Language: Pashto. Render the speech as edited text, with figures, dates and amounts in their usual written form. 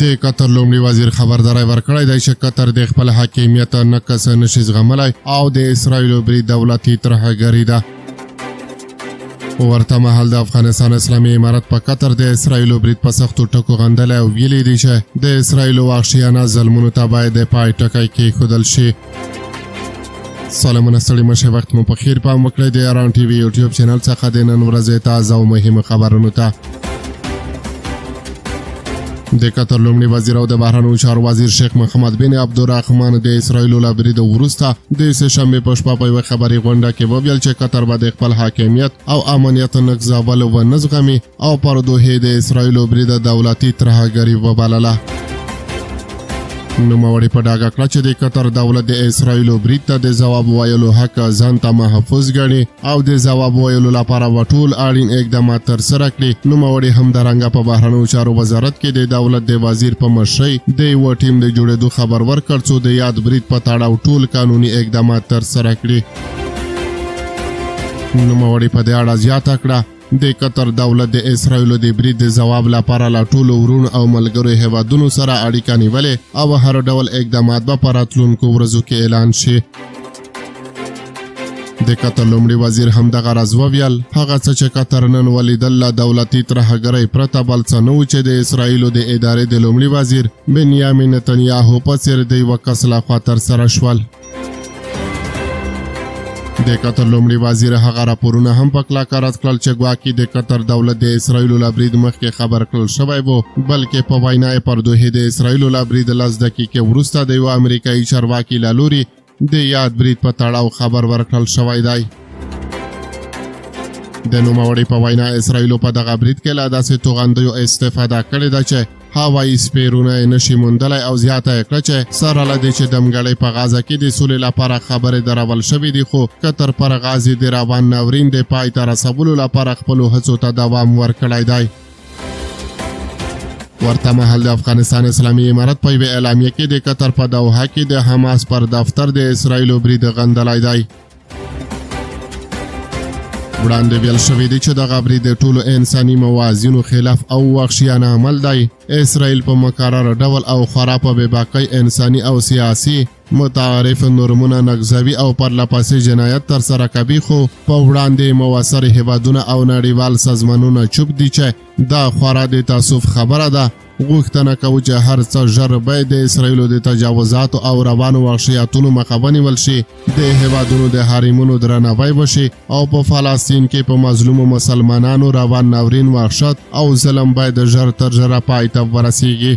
د قطر لومړي وزیر خبرداری ورکړی دی چې قطر د خپل حاکمیت نقص نشي زغملی او د اسرائیلو برید دولتي ترهګري ده. ورته مهال د افغانستان اسلامي امارت په قطر د اسرائیلو برید په سختو ټکو غندلی او ویلي دي چې د اسرائیلو وحشیانه ظلمونو ته باید د پای ټکی کېښودل شي. سلامونه ستړي مه شئ، وخت مو په خیر. پام وکړئ د ایران ټي وي یوټیوب چینل څخه د نن ورځې تازه او مهمو خبرونو ته. د قطر لومړي وزیر او د بهرنیو چارو وزیر شیخ محمد بن عبدالرحمن د اسرائیلو له برید وروسته د سهشنبې په شپه په یوه خبري غونډه کې وویل چې قطر به د خپل حاکمیت او امنیت نقضول ونه زغمي او پر دوحې د اسرائیلو برید دولتي ترهګري وبلله. نوموړي په ډاګه کړه چې د قطر دولت د اسرائیلو برید ته د ځواب ویلو حق ځان ته محفوظ ګڼي او د ځواب ویلو لپاره به ټول اړین اقدامات ترسره کړي. نوموړي همدارنګه په بهرنیو چارو وزارت کې د دولت د وزیر په مشرۍ د یوه ټیم د جوړېدو خبر ورکړ څو د یاد برید په تړاو ټول قانوني اقدامات ترسره کړي. نوموړي په دې اړه زیاته کړه د قطر دولت د اسرائیلو د برید د ځواب لپاره له ټولو ورونو او ملګرو هیوادونو سره اړیکه نیولې او هر ډول اقدامات به په راتلونکو ورځو کې اعلان شي. د قطر لومړي وزیر همدغه راز وویل هغه څه چې قطر نن ولیدل له دولتي ترهګرۍ پرته بل څه نه و چې د اسرائیلو د ادارې د لومړي وزیر بنیامین نتنیاهو په څېر د یوه کس لخوا ترسره شول. د قطر لومړي وزیر هغه راپورونه هم په کلکه رد کړل چې ګواکې د قطر دولت د اسرائیلو له برید مخکې خبر کړل شوی و، بلکې په وینا یې پر دوحې د اسرائیلو له برید 10 دقیقې وروسته د یوه امریکایي چارواکي له لوري د یاد برید په تړاو خبر ورکړل شوی دی. د نوموړي په وینا اسرائیلو په دغه برید کې له داسې توغندیو استفاده کړې ده چې هوایي سپیرونه یې نشي موندلی او زیاته یې کړه چې سره له دې چې دمګړۍ په غزه کې د سولې لپاره خبرې درول شوې دي، خو قطر پر غازي د روان ناورین د پای ته رسولو لپاره خپلو هڅو ته دوام ورکړی دی. ورته مهال د افغانستان اسلامي امارت په یوې اعلامیه کې د قطر په دوحه کې د حماس پر دفتر د اسرائیلو برید غندلی دی. وړاندې ویل شوی دی چې دغه برید د ټولو انساني موازینو خلاف او وحشیانه عمل دی. اسرائیل په مکرر ډول او خورا په بېباکۍ انساني او سیاسي متعارف نورمونه نقضوي او پرلهپسې جنایت ترسره کوي، خو په وړاندې موثر هیوادونه او نړیوال سازمانونه چوپ دي چې دا خورا د تاسف خبره ده. غوښتنه کوو چې هر څه ژر باید د اسرائیلو د تجاوزاتو او روانو وحشیاتونو مخه ونیول شي، د هیوادونو د حریمونو درناوی وشي او په فلسطین کې په مظلومو مسلمانانو روان ناورین وحشت او ظلم باید ژر تر ژره پای ته ورسیږي.